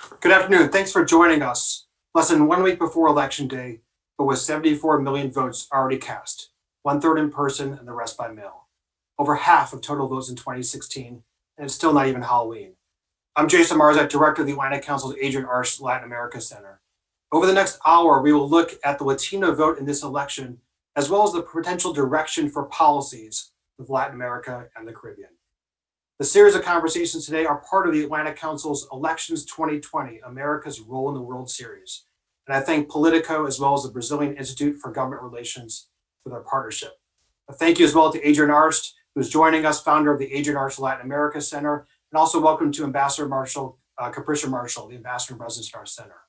Good afternoon. Thanks for joining us. Less than 1 week before Election Day, but with 74 million votes already cast, 1/3 in person and the rest by mail. Over half of total votes in 2016, and it's still not even Halloween. I'm Jason Marzak, Director of the Atlantic Council's Adrian Arsh Latin America Center. Over the next hour, we will look at the Latino vote in this election, as well as the potential direction for policies with Latin America and the Caribbean. The series of conversations today are part of the Atlantic Council's Elections 2020, America's Role in the World Series. And I thank Politico as well as the Brazilian Institute for Government Relations for their partnership. A thank you as well to Adrian Arsh, who's joining us, founder of the Adrian Arsh Latin America Center, and also welcome to Ambassador Capricia Marshall, the Ambassador and President of our center.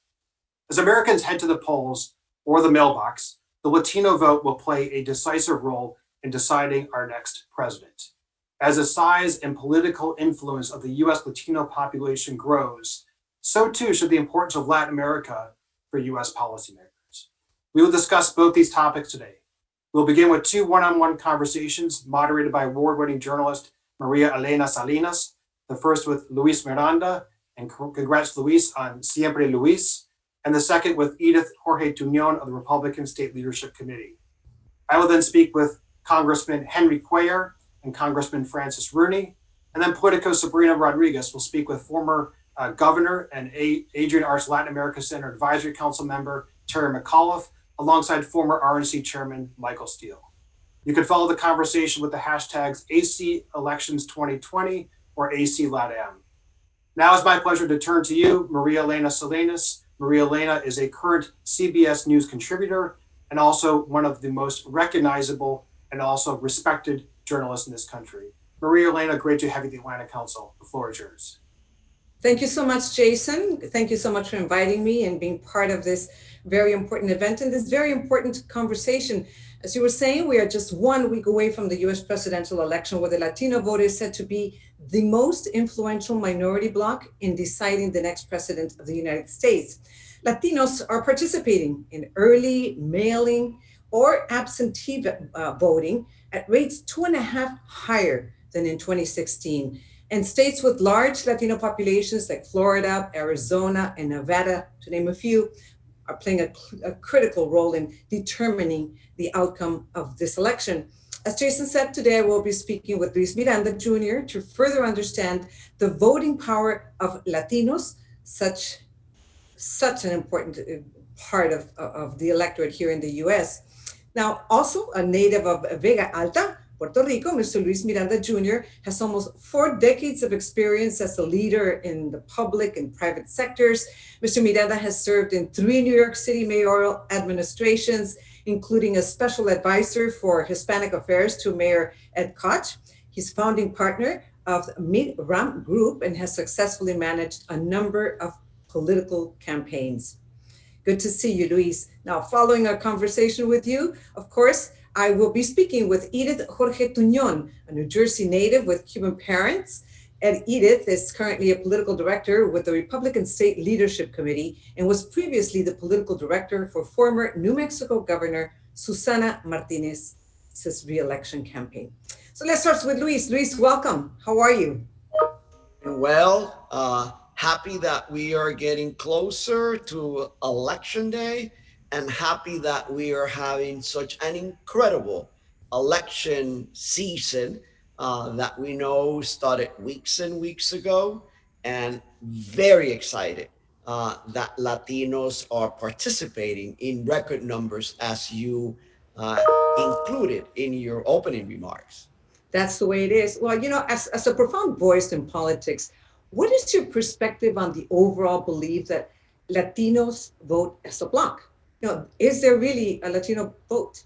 As Americans head to the polls or the mailbox, the Latino vote will play a decisive role in deciding our next president. As the size and political influence of the US Latino population grows, so too should the importance of Latin America for US policymakers. We will discuss both these topics today. We'll begin with two one-on-one conversations moderated by award-winning journalist Maria Elena Salinas, the first with Luis Miranda, and congrats Luis on Siempre Luis, and the second with Edith Jorge Tuñón of the Republican State Leadership Committee. I will then speak with Congressman Henry Cuellar and Congressman Francis Rooney, and then Politico Sabrina Rodriguez will speak with former Governor and Adrian Arsh Latin America Center Advisory Council member Terry McAuliffe, alongside former RNC Chairman Michael Steele. You can follow the conversation with the hashtags AC Elections 2020 or AC LatAm. Now it's my pleasure to turn to you, Maria Elena Salinas. Maria Elena is a current CBS News contributor and also one of the most recognizable and also respected journalists in this country. Maria Elena, great to have you at the Atlantic Council. The floor is yours. Thank you so much, Jason. Thank you so much for inviting me and being part of this very important event and this very important conversation. As you were saying, we are just 1 week away from the US presidential election, where the Latino vote is said to be the most influential minority bloc in deciding the next president of the United States. Latinos are participating in early mailing or absentee voting at rates 2.5 higher than in 2016. And states with large Latino populations like Florida, Arizona, and Nevada, to name a few, are playing a critical role in determining the outcome of this election. As Jason said, today I will be speaking with Luis Miranda Jr. to further understand the voting power of Latinos, such an important part of the electorate here in the US. Now, also a native of Vega Alta, Puerto Rico, Mr. Luis Miranda Jr. has almost 4 decades of experience as a leader in the public and private sectors. Mr. Miranda has served in 3 New York City mayoral administrations, including a special advisor for Hispanic affairs to Mayor Ed Koch. He's founding partner of Mid-Ram Group and has successfully managed a number of political campaigns. Good to see you, Luis. Now, following our conversation with you, of course, I will be speaking with Edith Jorge Tuñón, a New Jersey native with Cuban parents. And Edith is currently a political director with the Republican State Leadership Committee and was previously the political director for former New Mexico Governor Susana Martinez's re-election campaign. So let's start with Luis. Luis, welcome. How are you? Well, happy that we are getting closer to Election Day, and happy that we are having such an incredible election season that we know started weeks and weeks ago, and very excited that Latinos are participating in record numbers, as you included in your opening remarks. That's the way it is. Well, you know, as a profound voice in politics, what is your perspective on the overall belief that Latinos vote as a bloc? You know, is there really a Latino vote?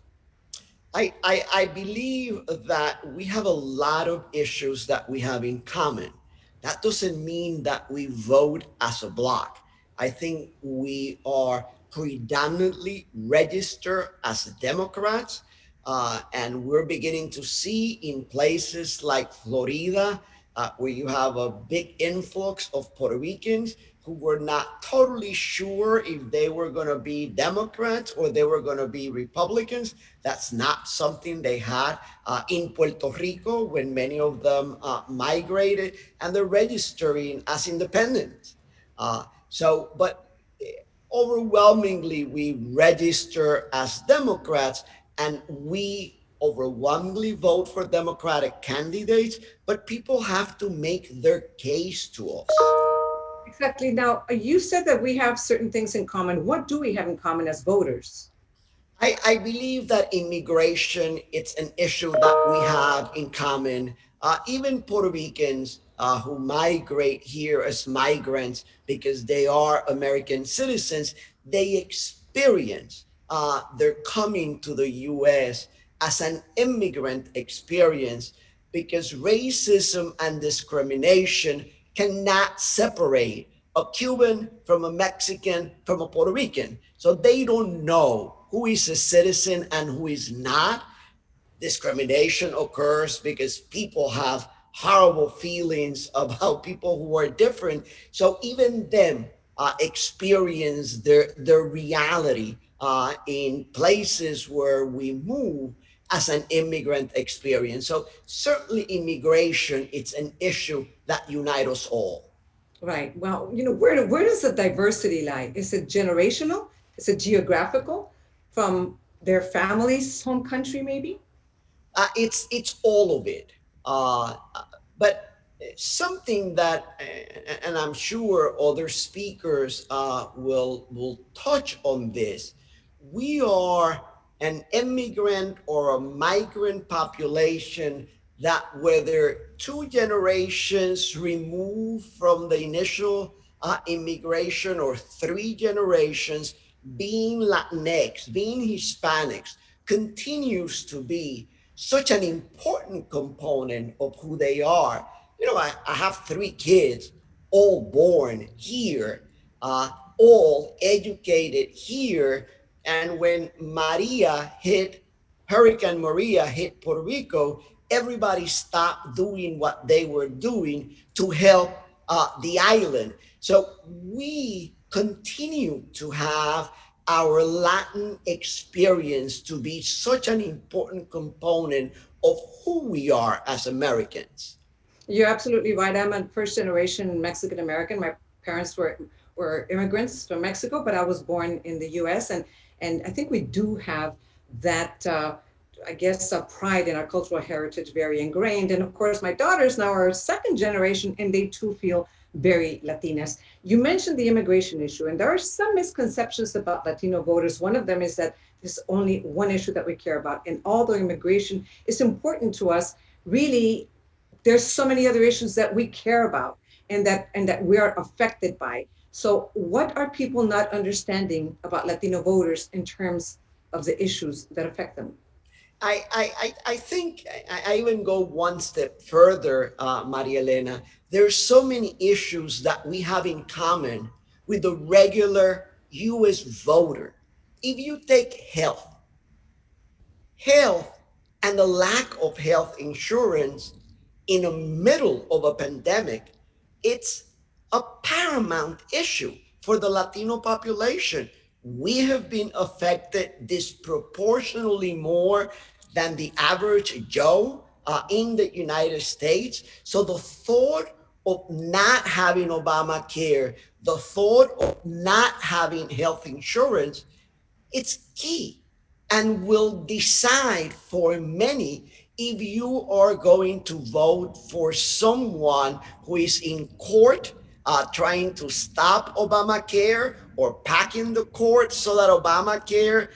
I believe that we have a lot of issues that we have in common. That doesn't mean that we vote as a bloc. I think we are predominantly registered as Democrats, and we're beginning to see in places like Florida, where you have a big influx of Puerto Ricans who were not totally sure if they were going to be Democrats or they were going to be Republicans. That's not something they had in Puerto Rico when many of them migrated, and they're registering as independents. So, but overwhelmingly, we register as Democrats, and we overwhelmingly vote for Democratic candidates, but people have to make their case to us. Exactly. Now, you said that we have certain things in common. What do we have in common as voters? I believe that immigration, it's an issue that we have in common. Even Puerto Ricans who migrate here as migrants because they are American citizens, they experience their coming to the US as an immigrant experience because racism and discrimination cannot separate a Cuban from a Mexican from a Puerto Rican. So they don't know who is a citizen and who is not. Discrimination occurs because people have horrible feelings about people who are different. So even them experience their reality in places where we move as an immigrant experience. So certainly immigration, it's an issue that unites us all. Right. Well, where does the diversity lie? Is it generational? Is it geographical? From their family's home country, maybe? It's all of it. But something that, and I'm sure other speakers will touch on this. We are an immigrant or a migrant population that whether two generations removed from the initial immigration or three generations, being Latinx, being Hispanics, continues to be such an important component of who they are. I have three kids, all born here, all educated here. And when Hurricane Maria hit Puerto Rico, everybody stopped doing what they were doing to help the island. So we continue to have our Latin experience to be such an important component of who we are as Americans. You're absolutely right. I'm a first generation Mexican American. My parents were immigrants from Mexico, but I was born in the US. And I think we do have that, pride in our cultural heritage very ingrained. And of course, my daughters now are second generation and they too feel very Latinas. You mentioned the immigration issue, and there are some misconceptions about Latino voters. One of them is that there's only one issue that we care about. And although immigration is important to us, really, there's so many other issues that we care about and that we are affected by. So what are people not understanding about Latino voters in terms of the issues that affect them? I think I even go one step further, Maria Elena. There's so many issues that we have in common with the regular US voter. If you take health and the lack of health insurance in the middle of a pandemic, it's a paramount issue for the Latino population. We have been affected disproportionately more than the average Joe in the United States. So the thought of not having Obamacare, the thought of not having health insurance, it's key and will decide for many if you are going to vote for someone who is in court trying to stop Obamacare or packing the court so that Obamacare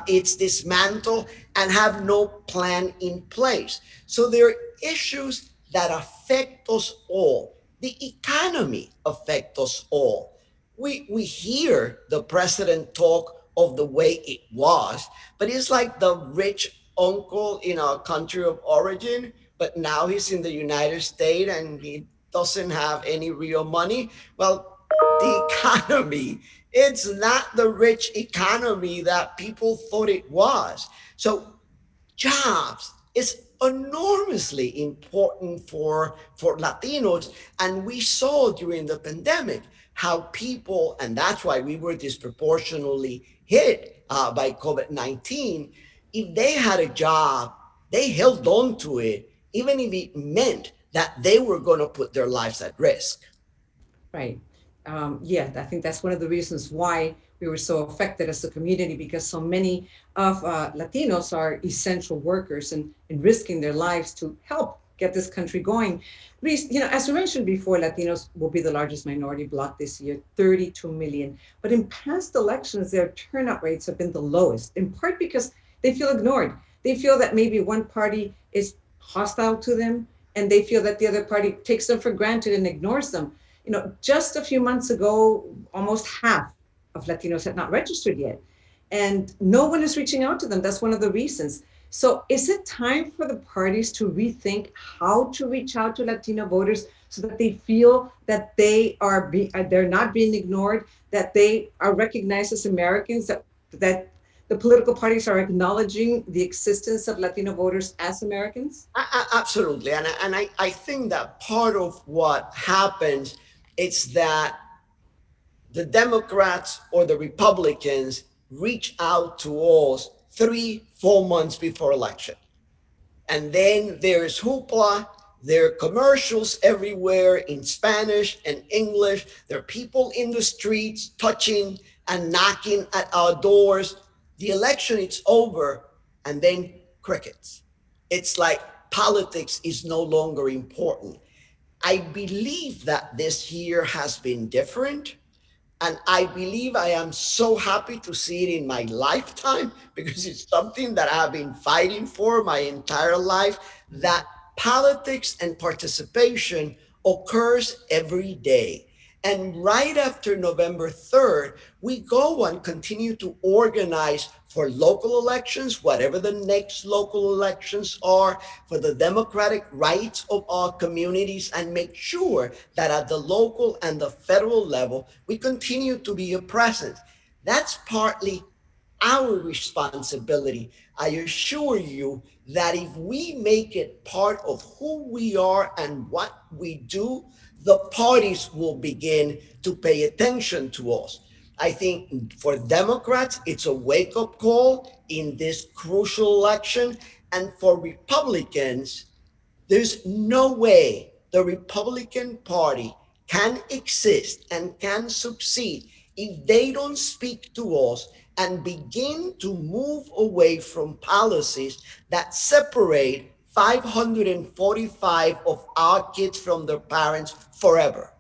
it's dismantled and have no plan in place. So there are issues that affect us all. The economy affects us all. We hear the president talk of the way it was, but it's like the rich uncle in our country of origin, but now he's in the United States and he doesn't have any real money. Well, the economy, it's not the rich economy that people thought it was. So jobs is enormously important for Latinos. And we saw during the pandemic how people, and that's why we were disproportionately hit by COVID-19, if they had a job, they held on to it, even if it meant that they were going to put their lives at risk. Right. I think that's one of the reasons why we were so affected as a community, because so many of Latinos are essential workers and risking their lives to help get this country going. Luis, as we mentioned before, Latinos will be the largest minority bloc this year, 32 million. But in past elections, their turnout rates have been the lowest, in part because they feel ignored. They feel that maybe one party is hostile to them, and they feel that the other party takes them for granted and ignores them. Just a few months ago, almost half of Latinos had not registered yet, and no one is reaching out to them. That's one of the reasons. So is it time for the parties to rethink how to reach out to Latino voters so that they feel that they're not being ignored, that they are recognized as Americans, that the political parties are acknowledging the existence of Latino voters as Americans? Absolutely. And I think that part of what happens is that the Democrats or the Republicans reach out to us 3-4 months before election. And then there's hoopla, there are commercials everywhere in Spanish and English. There are people in the streets touching and knocking at our doors. The election is over, and then crickets. It's like politics is no longer important. I believe that this year has been different. And I believe I am so happy to see it in my lifetime, because it's something that I've been fighting for my entire life, that politics and participation occurs every day. And right after November 3rd, we go and continue to organize for local elections, whatever the next local elections are, for the democratic rights of our communities, and make sure that at the local and the federal level, we continue to be a presence. That's partly our responsibility. I assure you that if we make it part of who we are and what we do, the parties will begin to pay attention to us. I think for Democrats, it's a wake-up call in this crucial election. And for Republicans, there's no way the Republican Party can exist and can succeed if they don't speak to us and begin to move away from policies that separate 545 of our kids from their parents forever.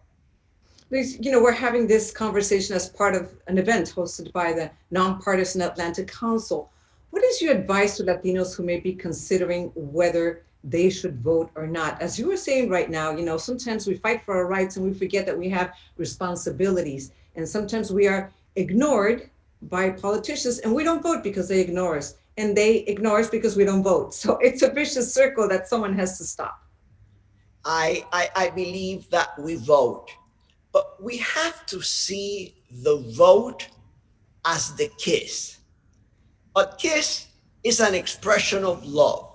Luis, we're having this conversation as part of an event hosted by the Nonpartisan Atlantic Council. What is your advice to Latinos who may be considering whether they should vote or not? As you were saying right now, sometimes we fight for our rights and we forget that we have responsibilities. And sometimes we are ignored by politicians and we don't vote because they ignore us. And they ignore us because we don't vote. So it's a vicious circle that someone has to stop. I believe that we vote, but we have to see the vote as the kiss. A kiss is an expression of love,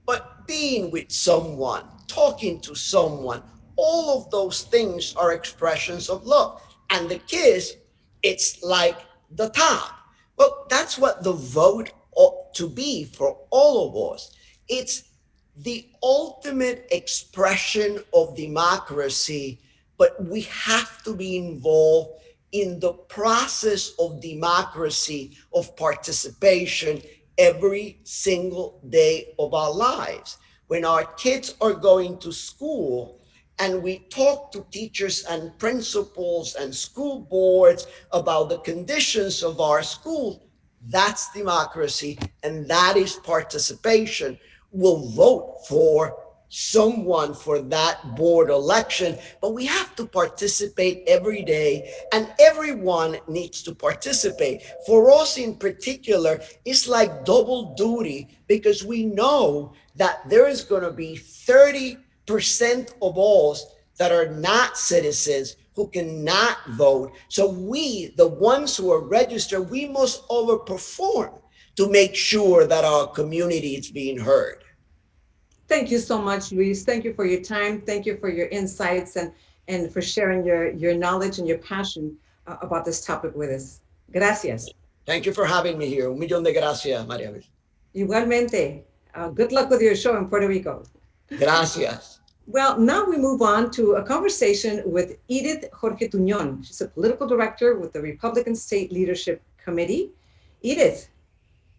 but being with someone, talking to someone, all of those things are expressions of love. And the kiss, it's like the top. Well, that's what the vote ought to be for all of us. It's the ultimate expression of democracy, but we have to be involved in the process of democracy, of participation every single day of our lives. When our kids are going to school and we talk to teachers and principals and school boards about the conditions of our school, that's democracy, and that is participation. We'll vote for someone for that board election, but we have to participate every day, and everyone needs to participate. For us in particular, it's like double duty, because we know that there is going to be 30% of us that are not citizens who cannot vote. So we, the ones who are registered, we must overperform to make sure that our community is being heard. Thank you so much, Luis. Thank you for your time. Thank you for your insights and for sharing your knowledge and your passion about this topic with us. Gracias. Thank you for having me here. Un millón de gracias, María Luisa. Igualmente. Good luck with your show in Puerto Rico. Gracias. Well, now we move on to a conversation with Edith Jorge Tuñón. She's a political director with the Republican State Leadership Committee. Edith,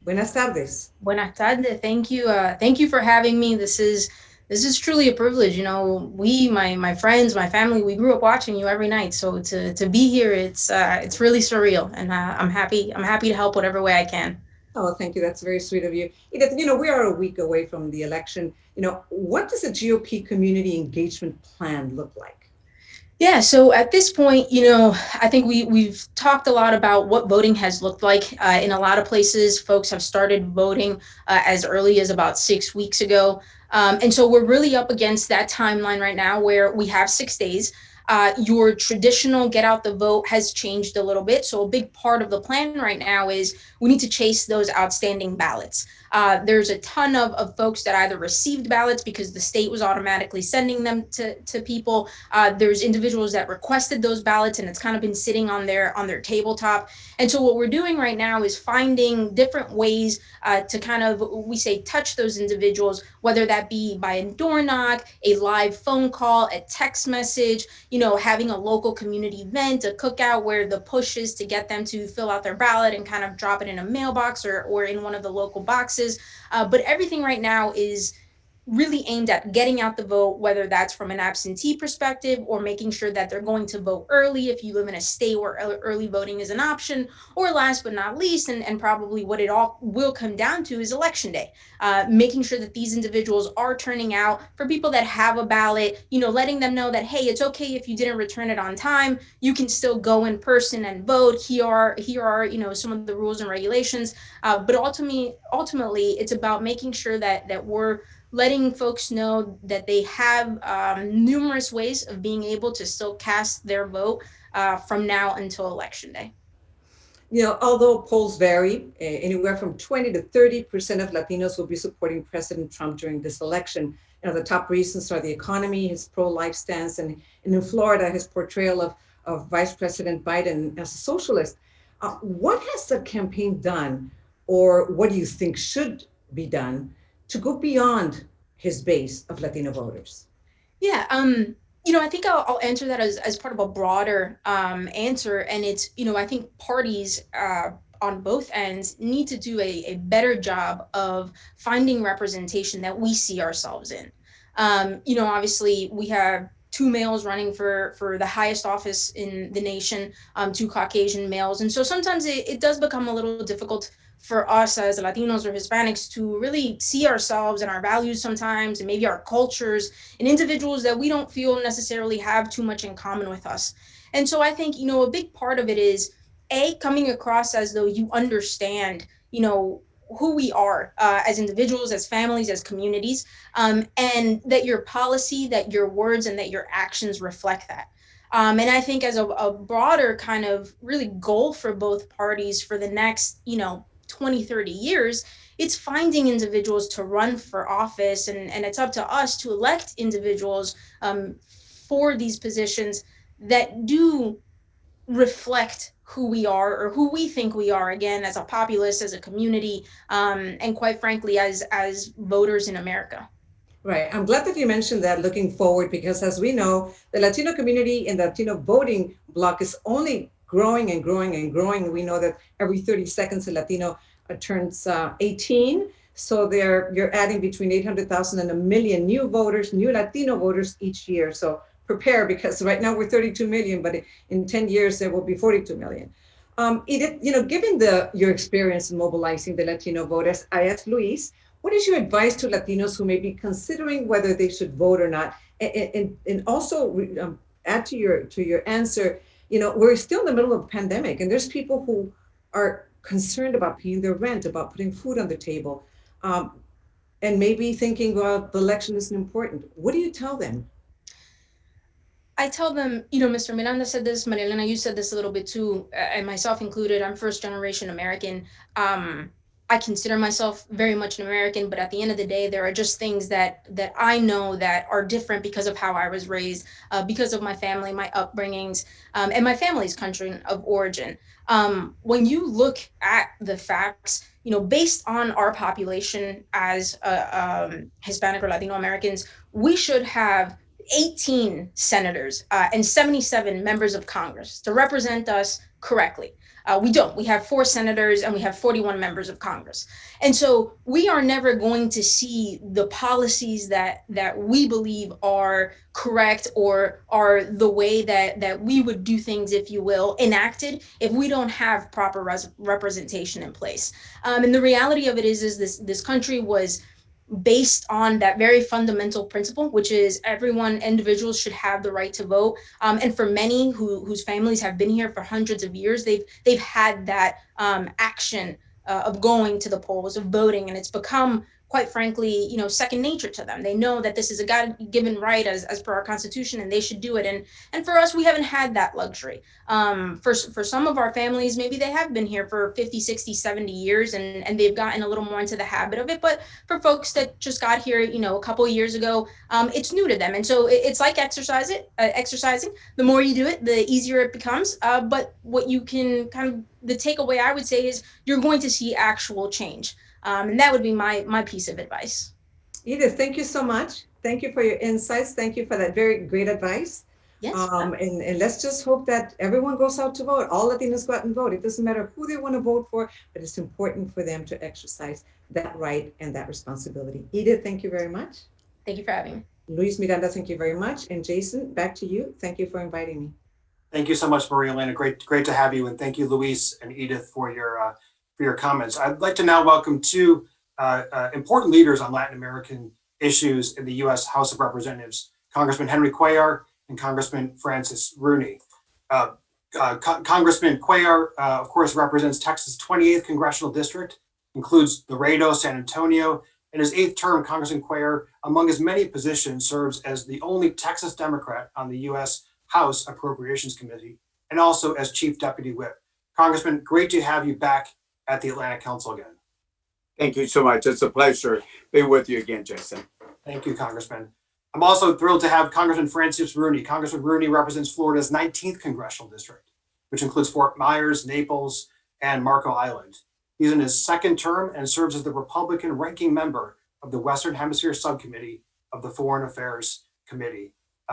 buenas tardes. Buenas tardes. Thank you. Thank you for having me. This is truly a privilege. You know, my friends, my family, we grew up watching you every night. So to be here, it's really surreal, and I'm happy to help whatever way I can. Oh, thank you. That's very sweet of you. Edith, you know, we are a week away from the election. You know, what does a GOP community engagement plan look like? Yeah, so at this point, you know, I think we've talked a lot about what voting has looked like. In a lot of places, folks have started voting as early as about 6 weeks ago. And so we're really up against that timeline right now where we have 6 days. Your traditional get out the vote has changed a little bit. So a big part of the plan right now is we need to chase those outstanding ballots. There's a ton of folks that either received ballots because the state was automatically sending them to people. There's individuals that requested those ballots and it's kind of been sitting on their tabletop. And so what we're doing right now is finding different ways to kind of, we say, touch those individuals, whether that be by a door knock, a live phone call, a text message, you know, having a local community event, a cookout where the push is to get them to fill out their ballot and kind of drop it in a mailbox or in one of the local boxes. But everything right now is really aimed at getting out the vote, whether that's from an absentee perspective or making sure that they're going to vote early if you live in a state where early voting is an option, or last but not least, and probably what it all will come down to is election day, making sure that these individuals are turning out. For people that have a ballot, you know, letting them know that, hey, it's okay if you didn't return it on time, you can still go in person and vote. Here are you know, some of the rules and regulations, but ultimately it's about making sure that we're letting folks know that they have numerous ways of being able to still cast their vote from now until election day. You know, although polls vary, anywhere from 20 to 30% of Latinos will be supporting President Trump during this election. You know, the top reasons are the economy, his pro-life stance, and in Florida, his portrayal of Vice President Biden as a socialist. What has the campaign done, or what do you think should be done to go beyond his base of Latino voters? Yeah, you know, I think I'll answer that as part of a broader answer. And it's, you know, I think parties on both ends need to do a better job of finding representation that we see ourselves in. You know, obviously we have 2 males running for the highest office in the nation, 2 Caucasian males. And so sometimes it does become a little difficult for us as Latinos or Hispanics to really see ourselves and our values sometimes, and maybe our cultures, and individuals that we don't feel necessarily have too much in common with us. And so I think, you know, a big part of it is coming across as though you understand, you know, who we are as individuals, as families, as communities, and that your policy, that your words, and that your actions reflect that. And I think as a broader kind of really goal for both parties for the next, you know, 20, 30 years, it's finding individuals to run for office, and it's up to us to elect individuals for these positions that do reflect who we are or who we think we are, again, as a populace, as a community, and quite frankly, as voters in America. Right. I'm glad that you mentioned that looking forward, because as we know, the Latino community and the Latino voting bloc is only growing and growing and growing. We know that every 30 seconds a Latino turns 18. So you're adding between 800,000 and 1 million new voters, new Latino voters each year. So prepare, because right now we're 32 million, but in 10 years there will be 42 million. Edith, you know, given your experience in mobilizing the Latino voters, I asked Luis, what is your advice to Latinos who may be considering whether they should vote or not? And also add to your answer, you know, we're still in the middle of a pandemic, and there's people who are concerned about paying their rent, about putting food on the table, and maybe thinking, well, the election isn't important. What do you tell them? I tell them, you know, Mr. Miranda said this, Maria Elena, you said this a little bit too, and myself included. I'm first generation American. I consider myself very much an American, but at the end of the day, there are just things that I know that are different because of how I was raised, because of my family, my upbringings, and my family's country of origin. When you look at the facts, you know, based on our population as Hispanic or Latino Americans, we should have 18 senators and 77 members of Congress to represent us correctly. We don't. We have 4 senators and we have 41 members of Congress. And so we are never going to see the policies that we believe are correct or are the way that we would do things, if you will, enacted if we don't have proper representation in place. And the reality of it is this country was based on that very fundamental principle, which is individuals should have the right to vote. And for many whose families have been here for hundreds of years, they've had that action of going to the polls, of voting, and it's become, quite frankly, second nature to them. They know that this is a God-given right as per our Constitution, and they should do it. And for us, we haven't had that luxury. For some of our families, maybe they have been here for 50, 60, 70 years, and they've gotten a little more into the habit of it. But for folks that just got here, a couple of years ago, it's new to them. And so it's like exercising. The more you do it, the easier it becomes. But what you can the takeaway I would say is you're going to see actual change. And that would be my piece of advice. Edith, thank you so much. Thank you for your insights. Thank you for that very great advice. Yes. And let's just hope that everyone goes out to vote. All Latinos go out and vote. It doesn't matter who they want to vote for, but it's important for them to exercise that right and that responsibility. Edith, thank you very much. Thank you for having me. Luis Miranda, thank you very much. And Jason, back to you. Thank you for inviting me. Thank you so much, Maria Elena. Great to have you. And thank you, Luis and Edith, for your comments. I'd like to now welcome 2 important leaders on Latin American issues in the U.S. House of Representatives, Congressman Henry Cuellar and Congressman Francis Rooney. Congressman Cuellar, of course, represents Texas' 28th Congressional District, includes Laredo, San Antonio. In his 8th term, Congressman Cuellar, among his many positions, serves as the only Texas Democrat on the U.S. House Appropriations Committee, and also as Chief Deputy Whip. Congressman, great to have you back at the Atlantic Council again. Thank you so much. It's a pleasure being with you again, Jason. Thank you, Congressman. I'm also thrilled to have Congressman Francis Rooney. Congressman Rooney represents Florida's 19th Congressional District, which includes Fort Myers, Naples, and Marco Island. He's in his 2nd term and serves as the Republican ranking member of the Western Hemisphere Subcommittee of the Foreign Affairs Committee.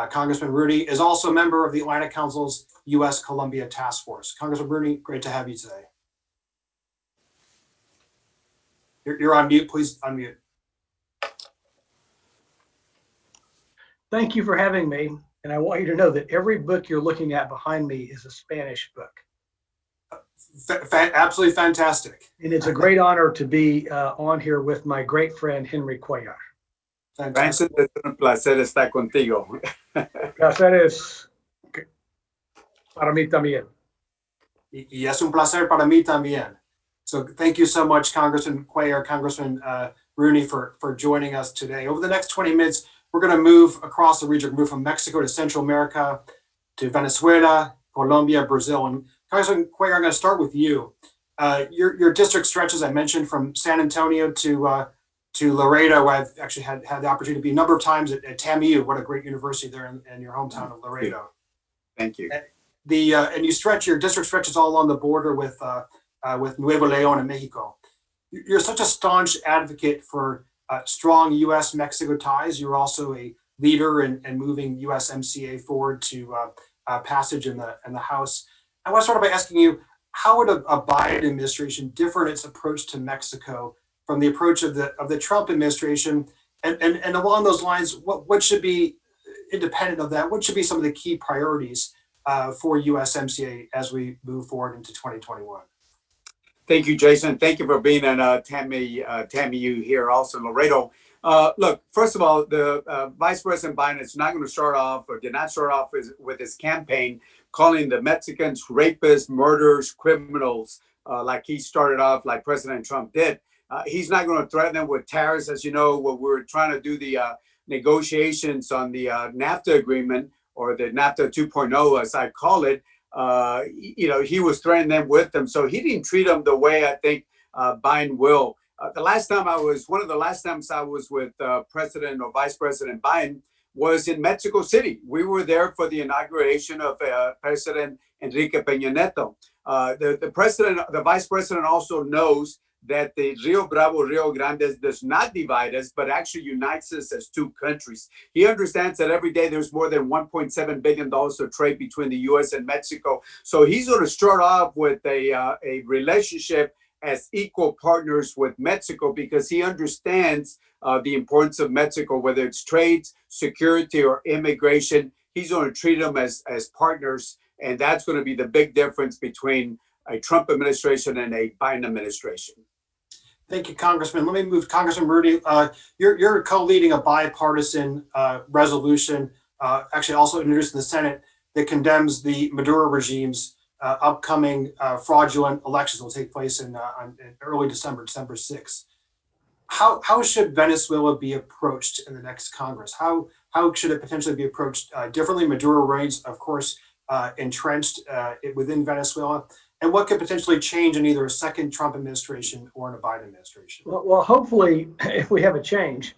Congressman Rooney is also a member of the Atlantic Council's U.S. Columbia Task Force. Congressman Rooney, great to have you today. You're on mute. Please unmute. Thank you for having me. And I want you to know that every book you're looking at behind me is a Spanish book. Absolutely fantastic. And it's a great honor to be on here with my great friend, Henry Cuellar. Francis, es un placer estar contigo. Placer es para mí también. Y es un placer para mí también. So thank you so much, Congressman Cuellar, Congressman Rooney, for joining us today. Over the next 20 minutes, we're going to move across the region, move from Mexico to Central America, to Venezuela, Colombia, Brazil. And Congressman Cuellar, I'm going to start with you. Your district stretches, I mentioned, from San Antonio to Laredo, where I've actually had the opportunity to be a number of times at TAMU. What a great university there in your hometown of Laredo. Thank you. And your district stretches all along the border with Nuevo León and Mexico. You're such a staunch advocate for strong U.S.-Mexico ties. You're also a leader in moving USMCA forward to passage in the House. I want to start by asking you, how would a Biden administration differ in its approach to Mexico from the approach of the Trump administration? And along those lines, what should be, independent of that, what should be some of the key priorities for USMCA as we move forward into 2021? Thank you, Jason. Thank you for being on TAMU here also in Laredo. Look, first of all, the Vice President Biden is not going to start off, or did not start off with his campaign calling the Mexicans rapists, murderers, criminals, like he started off, like President Trump did. He's not going to threaten them with tariffs. As you know, when we're trying to do the negotiations on the NAFTA agreement, or the NAFTA 2.0, as I call it, he was threatening them with them. So he didn't treat them the way I think Biden will. One of the last times I was with President or Vice President Biden was in Mexico City. We were there for the inauguration of President Enrique Peña Nieto. The Vice President also knows that the Rio Bravo, Rio Grande does not divide us, but actually unites us as two countries. He understands that every day there's more than $1.7 billion of trade between the U.S. and Mexico. So he's going to start off with a relationship as equal partners with Mexico, because he understands the importance of Mexico, whether it's trade, security, or immigration. He's going to treat them as partners, and that's going to be the big difference between a Trump administration and a Biden administration. Thank you, Congressman. Let me move, Congressman Rudy. You're co-leading a bipartisan resolution, actually also introduced in the Senate, that condemns the Maduro regime's upcoming fraudulent elections that will take place in early December 6th. How should Venezuela be approached in the next Congress? How should it potentially be approached differently? Maduro remains, of course, entrenched within Venezuela. And what could potentially change in either a second Trump administration or in a Biden administration? Well, hopefully, if we have a change,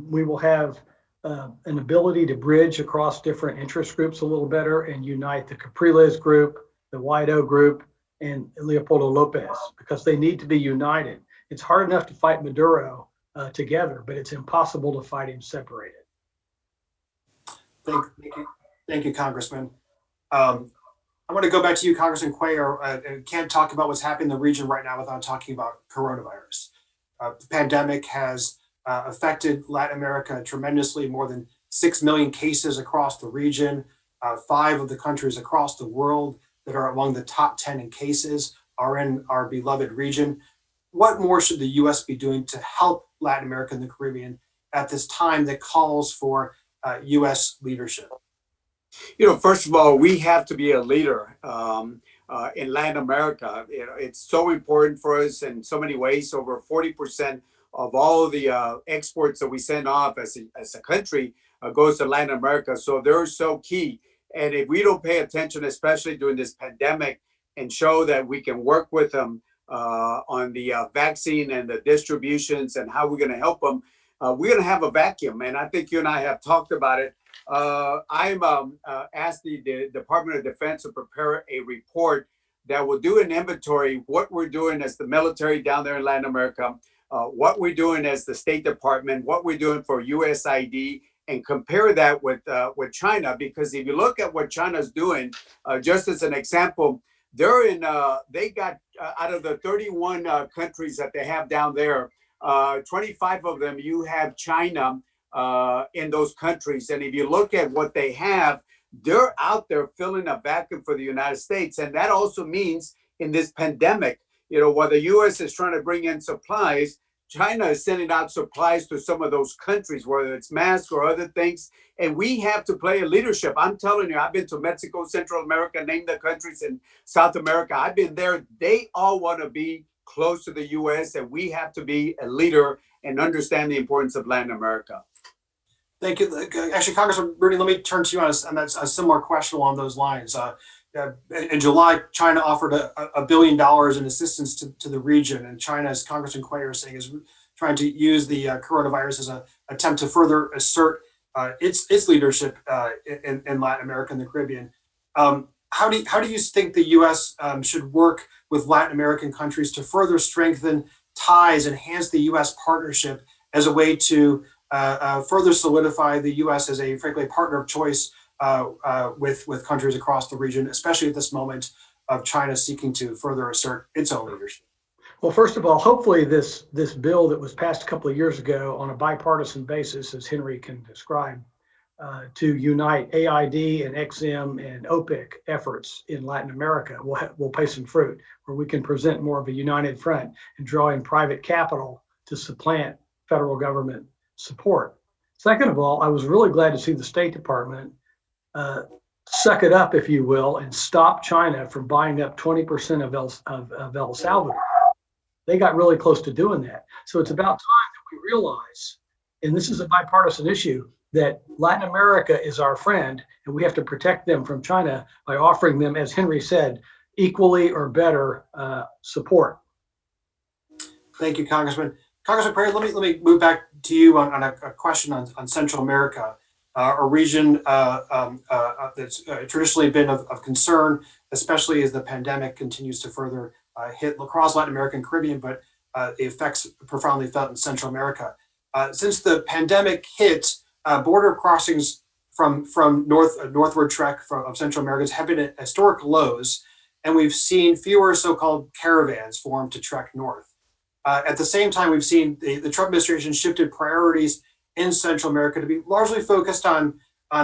we will have an ability to bridge across different interest groups a little better and unite the Capriles group, the Guaido group, and Leopoldo Lopez, because they need to be united. It's hard enough to fight Maduro together, but it's impossible to fight him separated. Thank you, Congressman. I want to go back to you, Congressman Cuellar. Can't talk about what's happening in the region right now without talking about coronavirus. The pandemic has affected Latin America tremendously, more than 6 million cases across the region. 5 of the countries across the world that are among the top 10 in cases are in our beloved region. What more should the U.S. be doing to help Latin America and the Caribbean at this time that calls for U.S. leadership? First of all, we have to be a leader in Latin America. It's so important for us in so many ways. Over 40% of all the exports that we send off as a country goes to Latin America. So they're so key. And if we don't pay attention, especially during this pandemic, and show that we can work with them on the vaccine and the distributions and how we're going to help them, we're going to have a vacuum. And I think you and I have talked about it. I'm asked the Department of Defense to prepare a report that will do an inventory, what we're doing as the military down there in Latin America, what we're doing as the State Department, what we're doing for USAID, and compare that with China. Because if you look at what China's doing, just as an example, they got out of the 31 countries that they have down there, 25 of them, you have China in those countries. And if you look at what they have, they're out there filling a vacuum for the United States. And that also means in this pandemic, while the U.S. is trying to bring in supplies, China is sending out supplies to some of those countries, whether it's masks or other things. And we have to play a leadership. I'm telling you, I've been to Mexico, Central America, name the countries in South America. I've been there. They all want to be close to the U.S. and we have to be a leader and understand the importance of Latin America. Thank you. Actually, Congressman Rudy, let me turn to you on a similar question along those lines. In July, China offered $1 billion in assistance to the region, and China, as Congressman Cuellar is saying, is trying to use the coronavirus as an attempt to further assert its leadership in Latin America and the Caribbean. How do you think the U.S. Should work with Latin American countries to further strengthen ties, enhance the U.S. partnership as a way to further solidify the U.S. as a, frankly, partner of choice with countries across the region, especially at this moment of China seeking to further assert its own leadership? Well, first of all, hopefully this bill that was passed a couple of years ago on a bipartisan basis, as Henry can describe, to unite AID and XM and OPIC efforts in Latin America will pay some fruit, where we can present more of a united front and draw in private capital to supplant federal government support. Second of all, I was really glad to see the State Department suck it up, if you will, and stop China from buying up 20% of El Salvador. They got really close to doing that. So it's about time that we realize, and this is a bipartisan issue, that Latin America is our friend, and we have to protect them from China by offering them, as Henry said, equally or better support. Thank you, Congressman. Congressman Perry, let me move back to you on a question on Central America, a region that's traditionally been of concern, especially as the pandemic continues to further hit across Latin America and Caribbean, but the effects profoundly felt in Central America. Since the pandemic hit, border crossings from northward trek of Central America have been at historic lows, and we've seen fewer so-called caravans form to trek north. At the same time, we've seen the Trump administration shifted priorities in Central America to be largely focused on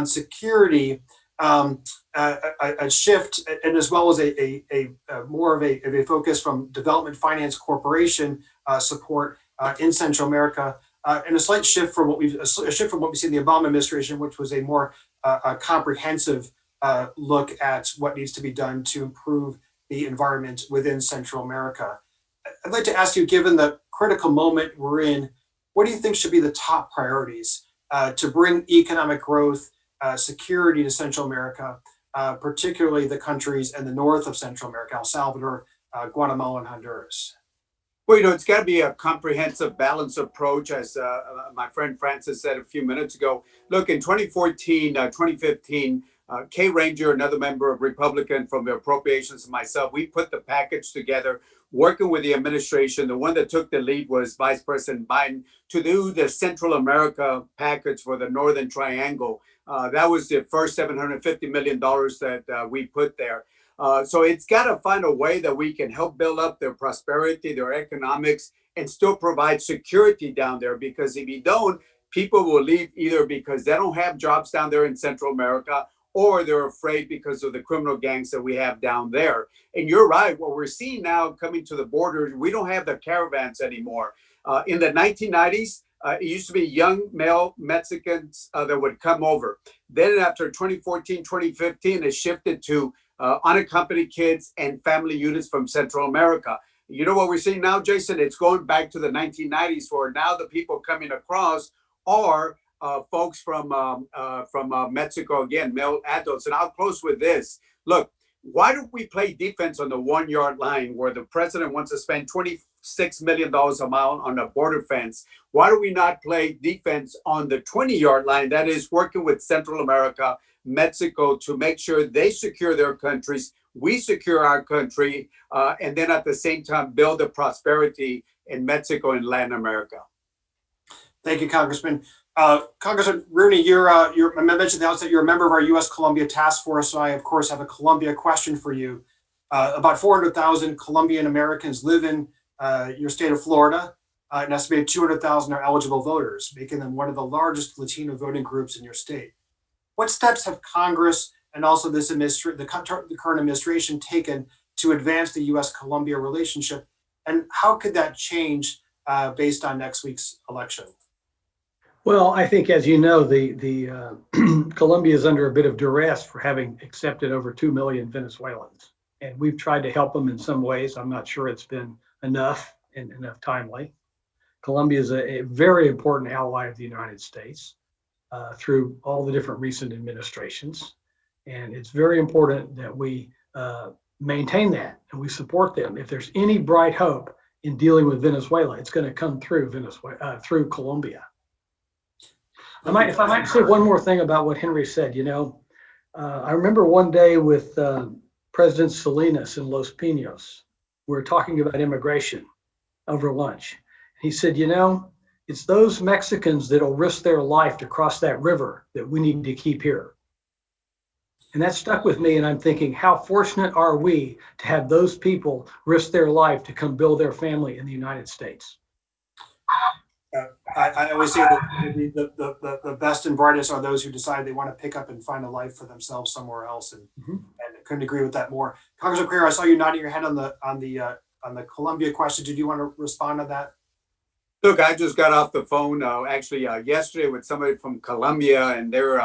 security, a shift, and as well as a more of a focus from development finance corporation support in Central America, and a slight shift from what we see in the Obama administration, which was a more comprehensive look at what needs to be done to improve the environment within Central America. I'd like to ask you, given the critical moment we're in, what do you think should be the top priorities to bring economic growth, security to Central America, particularly the countries in the north of Central America, El Salvador, Guatemala, and Honduras? Well, it's got to be a comprehensive, balanced approach, as my friend Francis said a few minutes ago. Look, in 2015, Kay Ranger, another member of Republican from the Appropriations, and myself, we put the package together, working with the administration. The one that took the lead was Vice President Biden to do the Central America package for the Northern Triangle. That was the first $750 million that we put there. So it's got to find a way that we can help build up their prosperity, their economics, and still provide security down there. Because if you don't, people will leave either because they don't have jobs down there in Central America, or they're afraid because of the criminal gangs that we have down there. And you're right, what we're seeing now coming to the border, we don't have the caravans anymore. In the 1990s, it used to be young male Mexicans that would come over. Then after 2014, 2015, it shifted to unaccompanied kids and family units from Central America. You know what we're seeing now, Jason? It's going back to the 1990s, where now the people coming across are folks from Mexico, again, male adults. And I'll close with this. Look, why do we play defense on the 1 yard line where the president wants to spend $26 million a mile on a border fence? Why do we not play defense on the 20-yard line, that is working with Central America, Mexico, to make sure they secure their countries, we secure our country, and then at the same time build the prosperity in Mexico and Latin America? Thank you, Congressman. Congressman Rooney, I mentioned at the outset, you're a member of our U.S.-Colombia task force, so I, of course, have a Colombia question for you. About 400,000 Colombian Americans live in your state of Florida. An estimated 200,000 are eligible voters, making them one of the largest Latino voting groups in your state. What steps have Congress and also the current administration taken to advance the U.S.-Colombia relationship, and how could that change based on next week's election? Well, I think, as you know, the Colombia is under a bit of duress for having accepted over 2 million Venezuelans. And we've tried to help them in some ways. I'm not sure it's been enough and enough timely. Colombia is a very important ally of the United States through all the different recent administrations. And it's very important that we maintain that and we support them. If there's any bright hope in dealing with Venezuela, it's going to come through through Colombia. If I might say one more thing about what Henry said, I remember one day with President Salinas in Los Pinos, we were talking about immigration over lunch. He said, it's those Mexicans that'll risk their life to cross that river that we need to keep here. And that stuck with me, and I'm thinking, how fortunate are we to have those people risk their life to come build their family in the United States? I always say that the best and brightest are those who decide they want to pick up and find a life for themselves somewhere else, and I couldn't agree with that more. Congressman Carrera, I saw you nodding your head on the Colombia question. Did you want to respond to that? Look, I just got off the phone yesterday with somebody from Colombia, and they're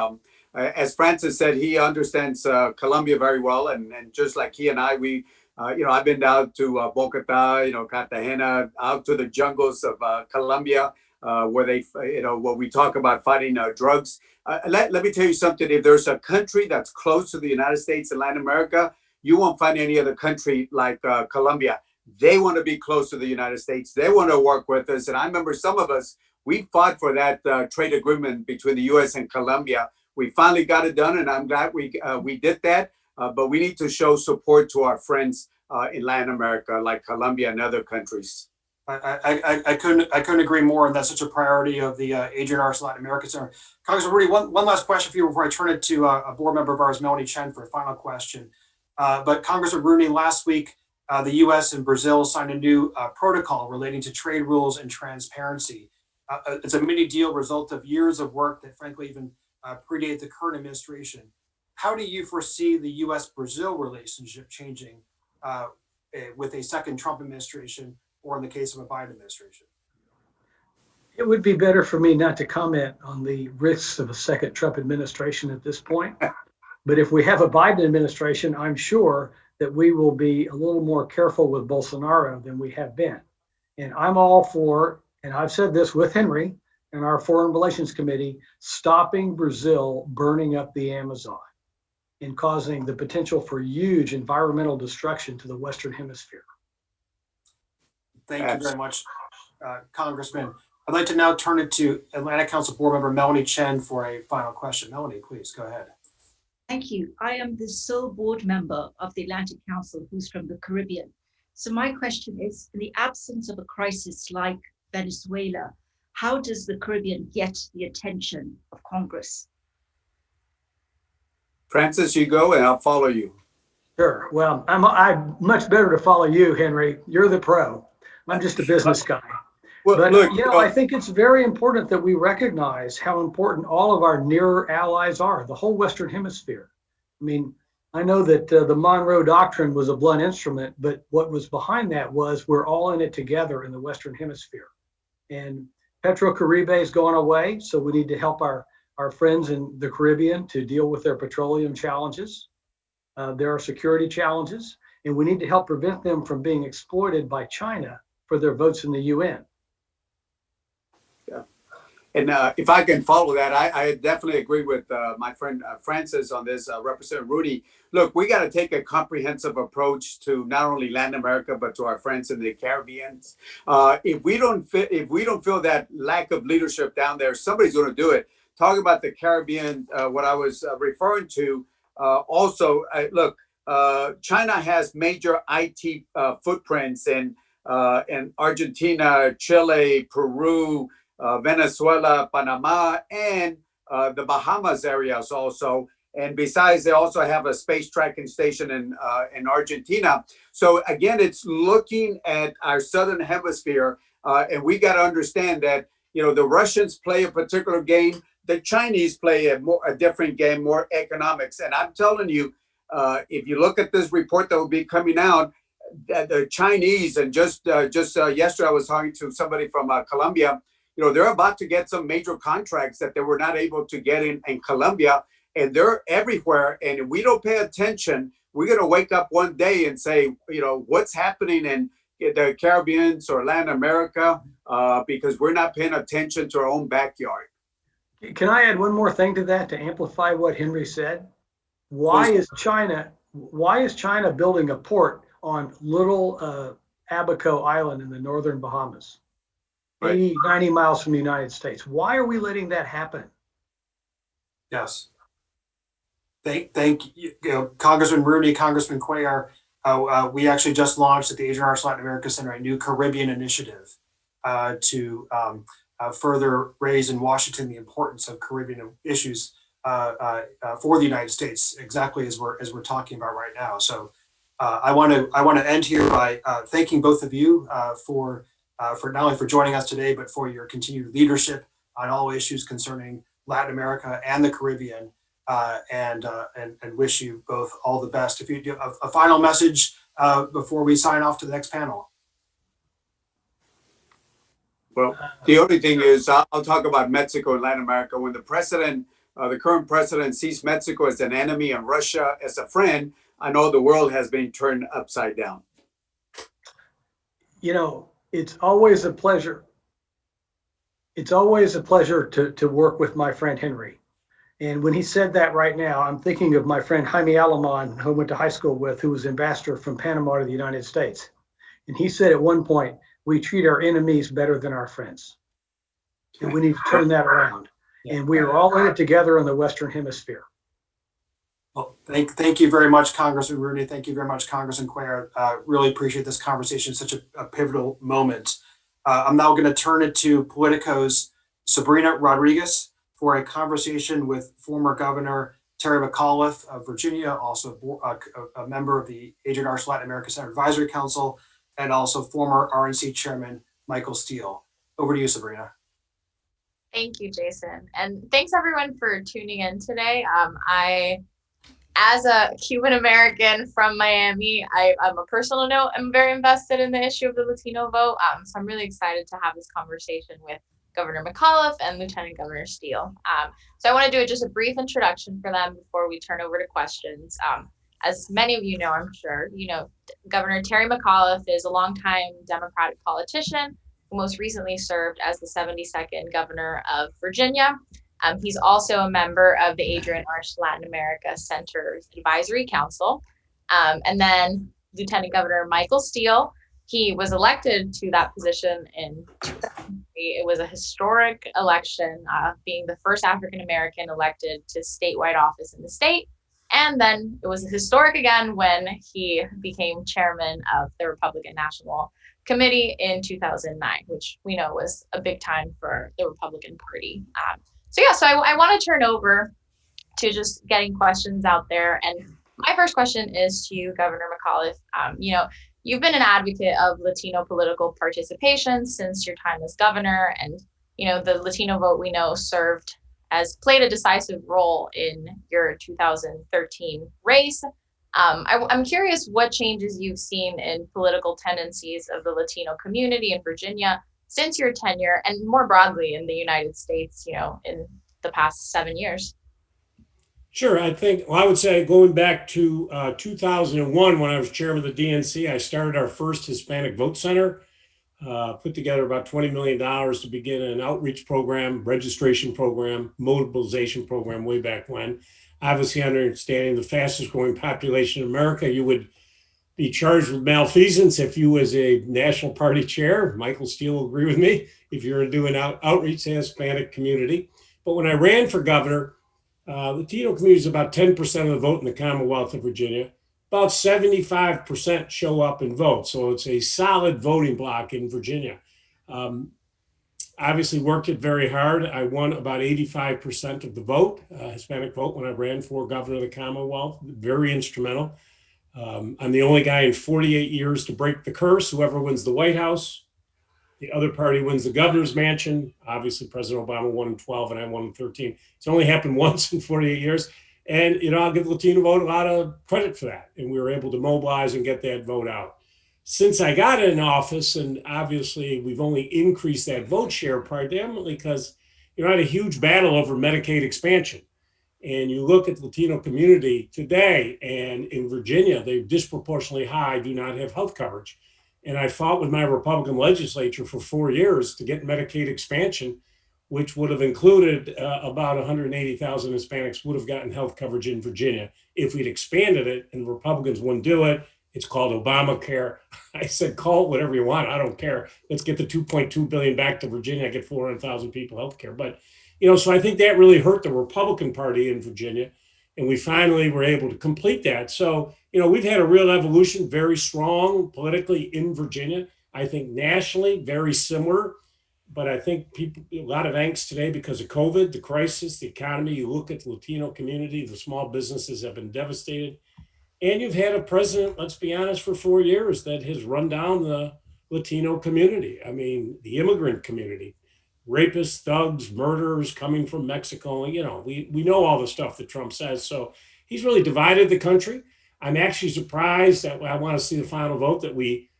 as Francis said, he understands Colombia very well, and just like he and I, we. I've been down to Bogota, Cartagena, out to the jungles of Colombia, where where we talk about fighting drugs. Let me tell you something. If there's a country that's close to the United States and Latin America, you won't find any other country like Colombia. They want to be close to the United States. They want to work with us. And I remember some of us, we fought for that trade agreement between the U.S. and Colombia. We finally got it done, and I'm glad we did that. But we need to show support to our friends in Latin America, like Colombia and other countries. I couldn't agree more, and that's such a priority of the Adrian R. Latin American Center. Congressman Rudy, one last question for you before I turn it to a board member of ours, Melanie Chen, for a final question. But Congressman Rooney, last week, the U.S. and Brazil signed a new protocol relating to trade rules and transparency. It's a mini deal result of years of work that frankly even predate the current administration. How do you foresee the U.S.-Brazil relationship changing with a second Trump administration, or in the case of a Biden administration? It would be better for me not to comment on the risks of a second Trump administration at this point. But if we have a Biden administration, I'm sure that we will be a little more careful with Bolsonaro than we have been. And I'm all for, and I've said this with Henry and our Foreign Relations Committee, stopping Brazil burning up the Amazon and causing the potential for huge environmental destruction to the Western Hemisphere. Thank you very much, Congressman. I'd like to now turn it to Atlantic Council Board Member Melanie Chen for a final question. Melanie, please go ahead. Thank you. I am the sole board member of the Atlantic Council who's from the Caribbean. So my question is, in the absence of a crisis like Venezuela, how does the Caribbean get the attention of Congress? Francis, you go and I'll follow you. Sure. Well, I'm much better to follow you, Henry. You're the pro. I'm just a business guy. Well, But look, I think it's very important that we recognize how important all of our near allies are, the whole Western Hemisphere. I mean, I know that the Monroe Doctrine was a blunt instrument, but what was behind that was we're all in it together in the Western Hemisphere. And Petrocaribe is going away, so we need to help our friends in the Caribbean to deal with their petroleum challenges. There are security challenges, and we need to help prevent them from being exploited by China for their votes in the UN. And if I can follow that, I definitely agree with my friend Francis on this, Representative Rudy. Look, we got to take a comprehensive approach to not only Latin America, but to our friends in the Caribbean. If we don't feel that lack of leadership down there, somebody's going to do it. Talking about the Caribbean, what I was referring to, also, look, China has major IT footprints in Argentina, Chile, Peru, Venezuela, Panama, and the Bahamas areas also. And besides, they also have a space tracking station in Argentina. So again, it's looking at our southern hemisphere, and we got to understand that the Russians play a particular game, the Chinese play a different game, more economics. And I'm telling you, if you look at this report that will be coming out, the Chinese, and just yesterday I was talking to somebody from Colombia. They're about to get some major contracts that they were not able to get in Colombia, and they're everywhere. And if we don't pay attention, we're going to wake up one day and say, what's happening in the Caribbean or Latin America, because we're not paying attention to our own backyard. Can I add one more thing to that to amplify what Henry said? Why is China building a port on little Abaco Island in the northern Bahamas? 80, 90 miles from the United States. Why are we letting that happen? Yes. Thank you, Congressman Rooney, Congressman Cuellar. We actually just launched at the Adrian R. Latin American Center a new Caribbean initiative to further raise in Washington the importance of Caribbean issues for the United States, exactly as we're talking about right now. So I want to end here by thanking both of you for not only for joining us today, but for your continued leadership on all issues concerning Latin America and the Caribbean, and wish you both all the best. If you do a final message before we sign off to the next panel. Well, the only thing is, I'll talk about Mexico and Latin America. When the current president sees Mexico as an enemy and Russia as a friend, I know the world has been turned upside down. It's always a pleasure. It's always a pleasure to work with my friend Henry. And when he said that right now, I'm thinking of my friend Jaime Alamán, who I went to high school with, who was ambassador from Panama to the United States. And he said at one point, we treat our enemies better than our friends. And we need to turn that around. And we are all in it together in the Western Hemisphere. Well, thank you very much, Congressman Rooney. Thank you very much, Congressman Cuellar. Really appreciate this conversation. Such a pivotal moment. I'm now going to turn it to Politico's Sabrina Rodriguez for a conversation with former Governor Terry McAuliffe of Virginia, also a member of the Agent Orange Latin American Center Advisory Council, and also former RNC Chairman Michael Steele. Over to you, Sabrina. Thank you, Jason. And thanks everyone for tuning in today. As a Cuban American from Miami, I'm a personal note, I'm very invested in the issue of the Latino vote. So I'm really excited to have this conversation with Governor McAuliffe and Lieutenant Governor Steele. So I want to do just a brief introduction for them before we turn over to questions. As many of you know, I'm sure, Governor Terry McAuliffe is a longtime Democratic politician who most recently served as the 72nd governor of Virginia. He's also a member of the Adrian Arch Latin America Center's Advisory Council. And then Lieutenant Governor Michael Steele, he was elected to that position in 2003. It was a historic election, being the first African American elected to statewide office in the state. And then it was historic again when he became chairman of the Republican National Committee in 2009, which we know was a big time for the Republican Party. So I want to turn over to just getting questions out there. And my first question is to you, Governor McAuliffe. You've been an advocate of Latino political participation since your time as governor. And, the Latino vote we know played a decisive role in your 2013 race. I'm curious what changes you've seen in political tendencies of the Latino community in Virginia since your tenure, and more broadly in the United States, in the past 7 years. Sure. I would say going back to 2001, when I was chairman of the DNC, I started our first Hispanic Vote Center, put together about $20 million to begin an outreach program, registration program, mobilization program way back when. Obviously, understanding the fastest growing population in America, you would be charged with malfeasance if you, as a national party chair, Michael Steele will agree with me, if you're doing outreach to the Hispanic community. But when I ran for governor, Latino community is about 10% of the vote in the Commonwealth of Virginia. About 75% show up and vote. So it's a solid voting bloc in Virginia. Obviously worked it very hard. I won about 85% of the vote, Hispanic vote, when I ran for governor of the Commonwealth. Very instrumental. I'm the only guy in 48 years to break the curse. Whoever wins the White House, the other party wins the governor's mansion. Obviously, President Obama won in 12 and I won in 13. It's only happened once in 48 years. And, I'll give the Latino vote a lot of credit for that. And we were able to mobilize and get that vote out. Since I got in office, and obviously we've only increased that vote share predominantly because, I had a huge battle over Medicaid expansion. And you look at the Latino community today, and in Virginia, they disproportionately high do not have health coverage. And I fought with my Republican legislature for 4 years to get Medicaid expansion, which would have included about 180,000 Hispanics would have gotten health coverage in Virginia if we'd expanded it, and the Republicans wouldn't do it. It's called Obamacare. I said, call it whatever you want. I don't care. Let's get the $2.2 billion back to Virginia. I get 400,000 people health care. But so I think that really hurt the Republican Party in Virginia, and we finally were able to complete that. So, we've had a real evolution, very strong politically in Virginia. I think nationally, very similar, but I think a lot of angst today because of COVID, the crisis, the economy. You look at the Latino community, the small businesses have been devastated. And you've had a president, let's be honest, for 4 years that has run down the Latino community. I mean, the immigrant community. Rapists, thugs, murderers coming from Mexico. We know all the stuff that Trump says. So he's really divided the country. I'm actually surprised that I want to see the final vote that we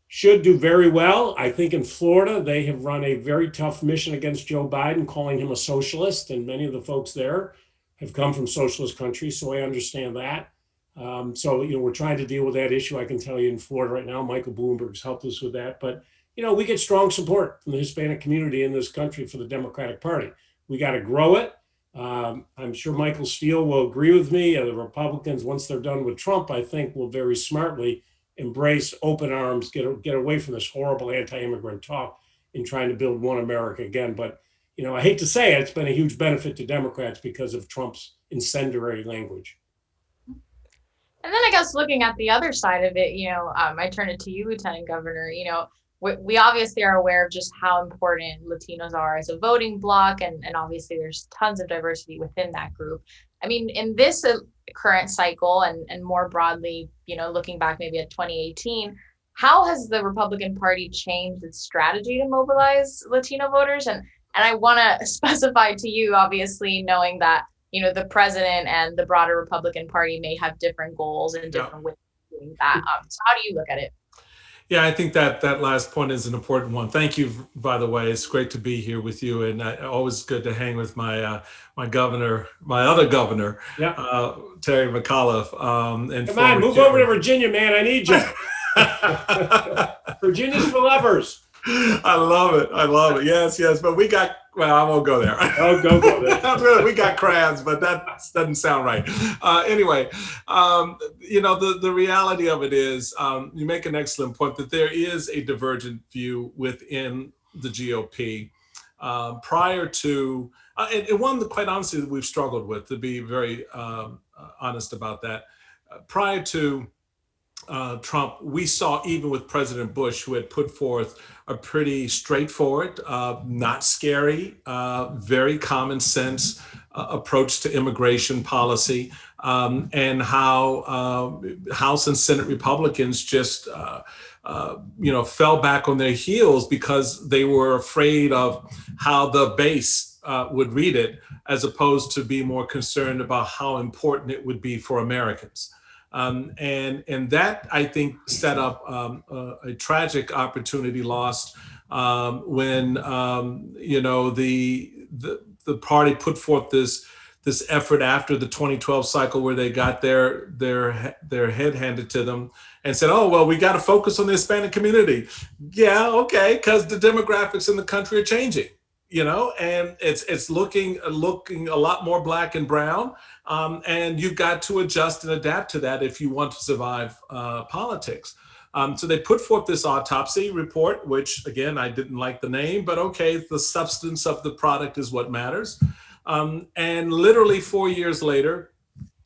should do very well. I think in Florida, they have run a very tough mission against Joe Biden, calling him a socialist. And many of the folks there have come from socialist countries. So I understand that. We're trying to deal with that issue. I can tell you in Florida right now, Michael Bloomberg's helped us with that. But we get strong support from the Hispanic community in this country for the Democratic Party. We got to grow it. I'm sure Michael Steele will agree with me. The Republicans, once they're done with Trump, I think will very smartly embrace open arms, get away from this horrible anti-immigrant talk in trying to build one America again. But, I hate to say it, it's been a huge benefit to Democrats because of Trump's incendiary language. And then I guess looking at the other side of it, I turn it to you, Lieutenant Governor, we obviously are aware of just how important Latinos are as a voting bloc, and obviously there's tons of diversity within that group. I mean, in this current cycle and more broadly, looking back maybe at 2018, how has the Republican Party changed its strategy to mobilize Latino voters? And I want to specify to you, obviously, knowing that, the president and the broader Republican Party may have different goals and different ways of doing that. So how do you look at it? Yeah, I think that last point is an important one. Thank you, by the way. It's great to be here with you, and always good to hang with my my other governor, Terry McAuliffe. And come on, move over to Virginia, man. I need you. Virginia's for lovers. I love it. Yes. But we got, well, I won't go there. Oh, go there. We got crabs, but that doesn't sound right. Anyway, the reality of it is, you make an excellent point that there is a divergent view within the GOP. Prior to, and one that quite honestly that we've struggled with, to be very honest about that. Prior to Trump, we saw, even with President Bush, who had put forth a pretty straightforward, not scary, very common sense approach to immigration policy, and how House and Senate Republicans just fell back on their heels because they were afraid of how the base would read it, as opposed to be more concerned about how important it would be for Americans. And that, I think, set up a tragic opportunity lost when the party put forth this effort after the 2012 cycle, where they got their head handed to them and said, "Oh well, we got to focus on the Hispanic community." Yeah, okay, because the demographics in the country are changing. And it's looking a lot more black and brown, and you've got to adjust and adapt to that if you want to survive politics. So they put forth this autopsy report, which again, I didn't like the name, but okay, the substance of the product is what matters. And literally 4 years later,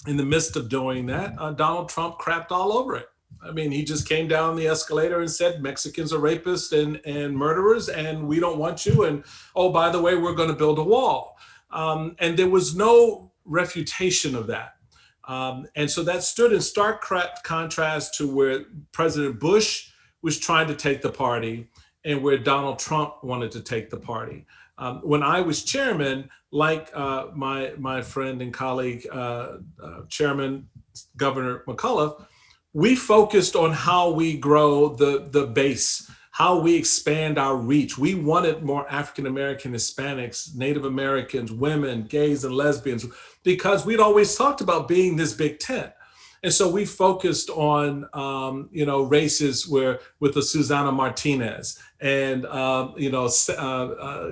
in the midst of doing that, Donald Trump crapped all over it. I mean, he just came down the escalator and said, Mexicans are rapists and murderers, and we don't want you. And, oh, by the way, we're going to build a wall. And there was no refutation of that. And so that stood in stark contrast to where President Bush was trying to take the party and where Donald Trump wanted to take the party. When I was chairman, like my friend and colleague, Chairman Governor McAuliffe, we focused on how we grow the base, how we expand our reach. We wanted more African-American, Hispanics, Native Americans, women, gays, and lesbians, because we'd always talked about being this big tent. And so we focused on, races with the Susana Martinez and,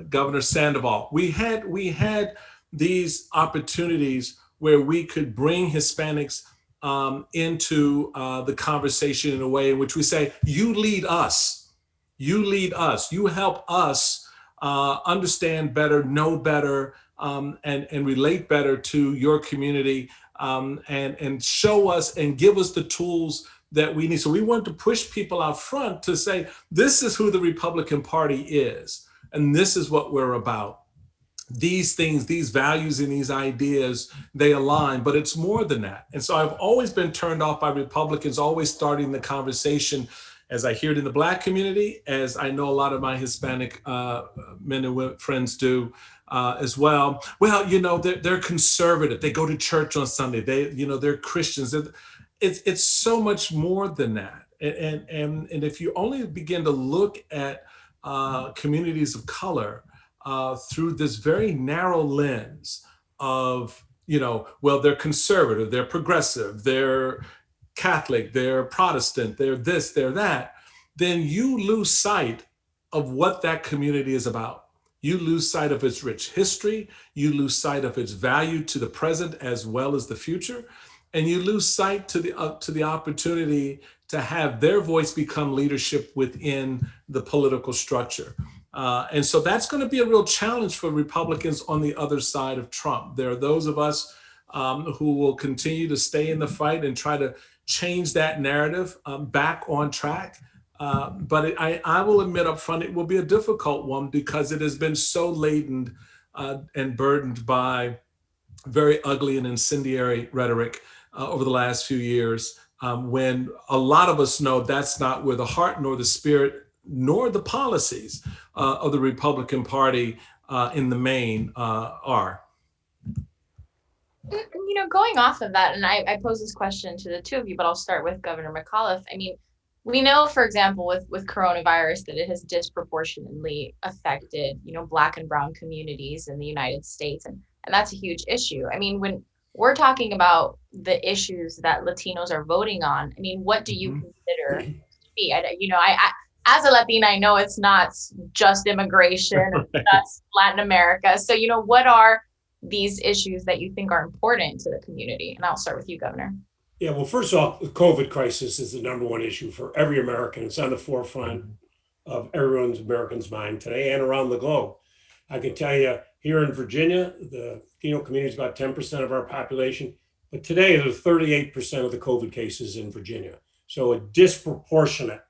Governor Sandoval. We had these opportunities where we could bring Hispanics into the conversation in a way in which we say, you lead us, you help us understand better, know better, and relate better to your community, and show us and give us the tools that we need. So we want to push people out front to say, this is who the Republican Party is, and this is what we're about. These things, these values and these ideas, they align, but it's more than that. And so I've always been turned off by Republicans always starting the conversation, as I hear it in the Black community, as I know a lot of my Hispanic men and women friends do as well. Well, they're conservative. They go to church on Sunday. They're Christians. It's so much more than that. And if you only begin to look at communities of color through this very narrow lens of, they're conservative, they're progressive, they're Catholic, they're Protestant, they're this, they're that, then you lose sight of what that community is about. You lose sight of its rich history, you lose sight of its value to the present as well as the future, and you lose sight to the opportunity to have their voice become leadership within the political structure. And so that's going to be a real challenge for Republicans on the other side of Trump. There are those of us who will continue to stay in the fight and try to change that narrative back on track. But I will admit up front, it will be a difficult one because it has been so laden and burdened by very ugly and incendiary rhetoric over the last few years, when a lot of us know that's not where the heart nor the spirit nor the policies of the Republican Party in the main are. You know, going off of that, and I pose this question to the two of you, but I'll start with Governor McAuliffe. I mean, we know, for example, with coronavirus, that it has disproportionately affected, you know, Black and Brown communities in the United States. And that's a huge issue. I mean, when we're talking about the issues that Latinos are voting on, I mean, what do you consider to be? I as a Latina, I know it's not just immigration, that's Latin America. So, you know, what are these issues that you think are important to the community? And I'll start with you, Governor. Yeah, well, first off, the COVID crisis is the number one issue for every American. It's on the forefront of American's mind today and around the globe. I can tell you here in Virginia, the Latino community is about 10% of our population, but today there's 38% of the COVID cases in Virginia. So a disproportionate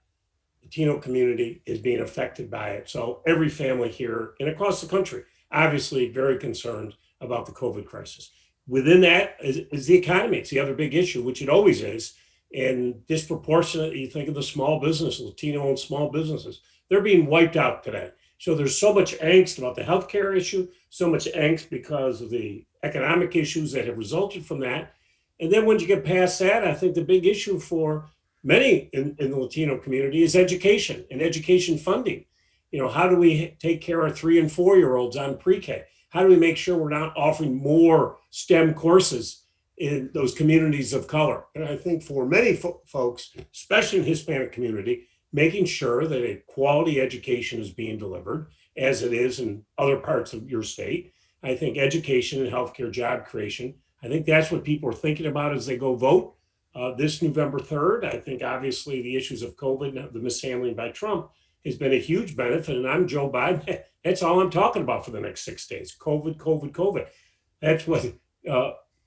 Latino community is being affected by it. So every family here and across the country, obviously very concerned about the COVID crisis. Within that is the economy. It's the other big issue, which it always is. And disproportionate, you think of the small business, Latino-owned small businesses, they're being wiped out today. So there's so much angst about the healthcare issue, so much angst because of the economic issues that have resulted from that. And then once you get past that, I think the big issue for many in the Latino community is education and education funding. You know, how do we take care of 3 and 4-year-olds on pre-K? How do we make sure we're not offering more STEM courses in those communities of color? And I think for many folks, especially in the Hispanic community, making sure that a quality education is being delivered, as it is in other parts of your state. I think education and healthcare job creation, I think that's what people are thinking about as they go vote this November 3rd. I think obviously the issues of COVID, the mishandling by Trump, has been a huge benefit. And I'm Joe Biden. That's all I'm talking about for the next 6 days. COVID, COVID, COVID. That's what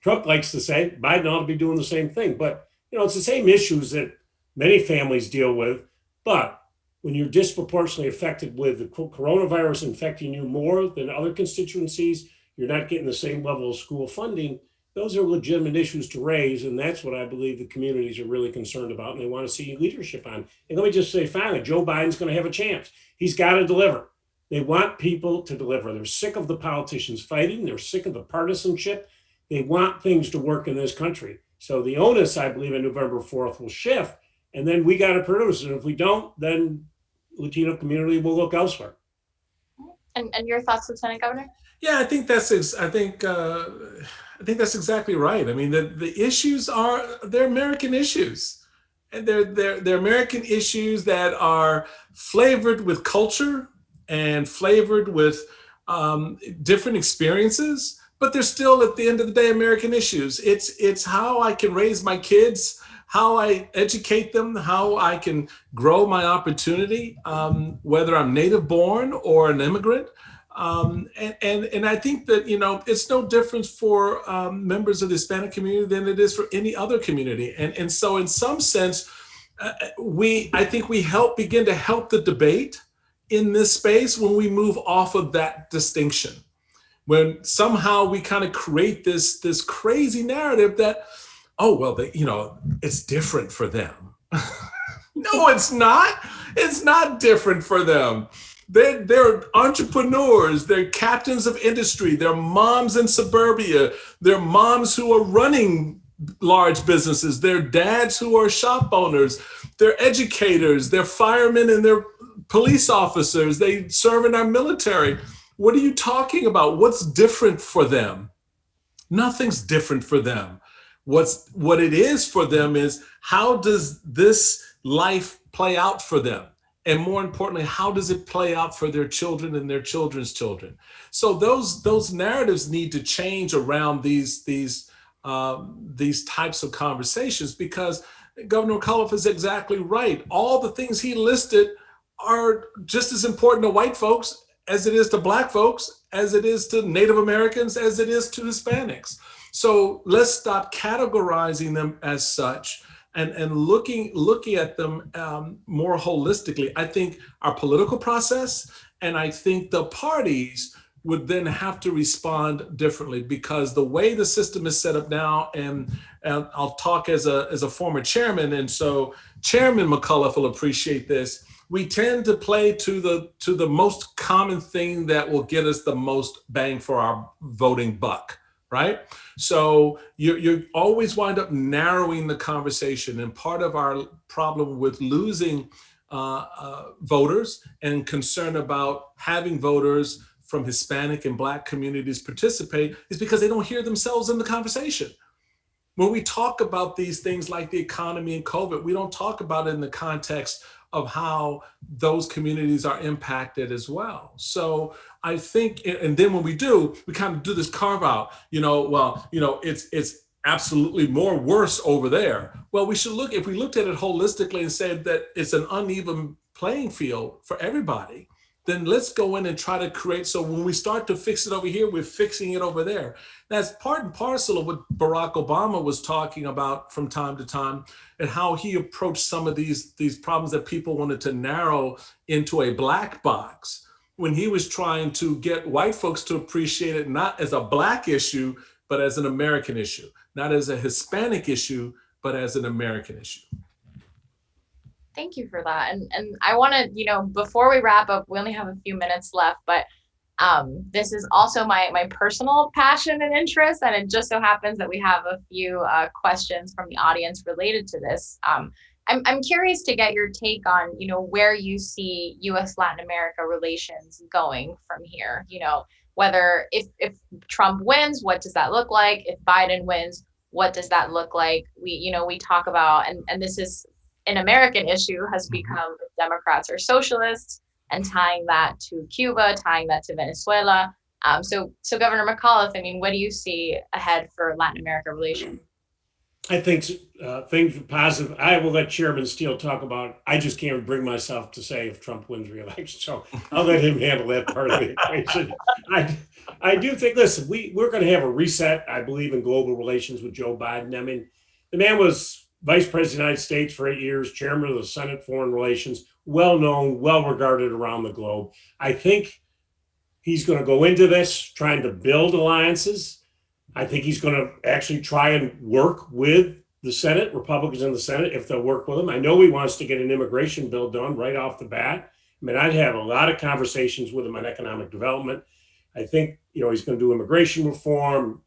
Trump likes to say. Biden ought to be doing the same thing. But, you know, it's the same issues that many families deal with. But when you're disproportionately affected with the coronavirus infecting you more than other constituencies, you're not getting the same level of school funding. Those are legitimate issues to raise. And that's what I believe the communities are really concerned about. And they want to see leadership on. And let me just say, finally, Joe Biden's going to have a chance. He's got to deliver. They want people to deliver. They're sick of the politicians fighting. They're sick of the partisanship. They want things to work in this country. So the onus, I believe, on November 4th will shift. And then we got to produce. And if we don't, then Latino community will look elsewhere. And your thoughts, Lieutenant Governor? Yeah, I think that's exactly right. I mean, the issues they're American issues, and they're American issues that are flavored with culture and flavored with different experiences, but they're still, at the end of the day, American issues. It's how I can raise my kids, how I educate them, how I can grow my opportunity, whether I'm native born or an immigrant. And I think that, you know, it's no different for members of the Hispanic community than it is for any other community. And so in some sense, I think we begin to help the debate in this space when we move off of that distinction, when somehow we kind of create this crazy narrative that, oh, well, it's different for them. No, it's not. It's not different for them. They're entrepreneurs, they're captains of industry, they're moms in suburbia, they're moms who are running large businesses, they're dads who are shop owners, they're educators, they're firemen and they're police officers, they serve in our military. What are you talking about? What's different for them? Nothing's different for them. What it is for them is, how does this life play out for them? And more importantly, how does it play out for their children and their children's children? So those narratives need to change around these types of conversations, because Governor McAuliffe is exactly right. All the things he listed are just as important to white folks as it is to Black folks, as it is to Native Americans, as it is to Hispanics. So let's stop categorizing them as such and looking at them more holistically. I think our political process and I think the parties would then have to respond differently, because the way the system is set up now, and I'll talk as a former chairman, and so Chairman McCullough will appreciate this. We tend to play to the most common thing that will get us the most bang for our voting buck, right? So you always wind up narrowing the conversation, and part of our problem with losing voters and concern about having voters from Hispanic and Black communities participate is because they don't hear themselves in the conversation. When we talk about these things like the economy and COVID, we don't talk about it in the context of how those communities are impacted as well. So I think, and then when we do, we kind of do this carve out, it's absolutely more worse over there. Well, we should look, if we looked at it holistically and said that it's an uneven playing field for everybody, then let's go in and try to create, so when we start to fix it over here, we're fixing it over there. That's part and parcel of what Barack Obama was talking about from time to time, and how he approached some of these problems that people wanted to narrow into a black box, when he was trying to get white folks to appreciate it not as a Black issue, but as an American issue, not as a Hispanic issue, but as an American issue. Thank you for that. And I want to, before we wrap up, we only have a few minutes left, but this is also my personal passion and interest. And it just so happens that we have a few questions from the audience related to this. I'm curious to get your take on, where you see U.S. Latin America relations going from here. Whether if Trump wins, what does that look like? If Biden wins, what does that look like? We talk about, and this is an American issue, has become Democrats are socialists, and tying that to Cuba, tying that to Venezuela. So Governor McAuliffe, what do you see ahead for Latin America relations? I think things are positive. I will let Chairman Steele talk about, I just can't bring myself to say if Trump wins re-election, so I'll let him handle that part of the equation. I do think, listen, we're going to have a reset, I believe, in global relations with Joe Biden. The man was Vice President of the United States for 8 years, Chairman of the Senate Foreign Relations, well-known, well-regarded around the globe. I think he's going to go into this trying to build alliances. I think he's going to actually try and work with the Senate, Republicans in the Senate, if they'll work with him. I know he wants to get an immigration bill done right off the bat. I'd have a lot of conversations with him on economic development. I think, he's going to do immigration reform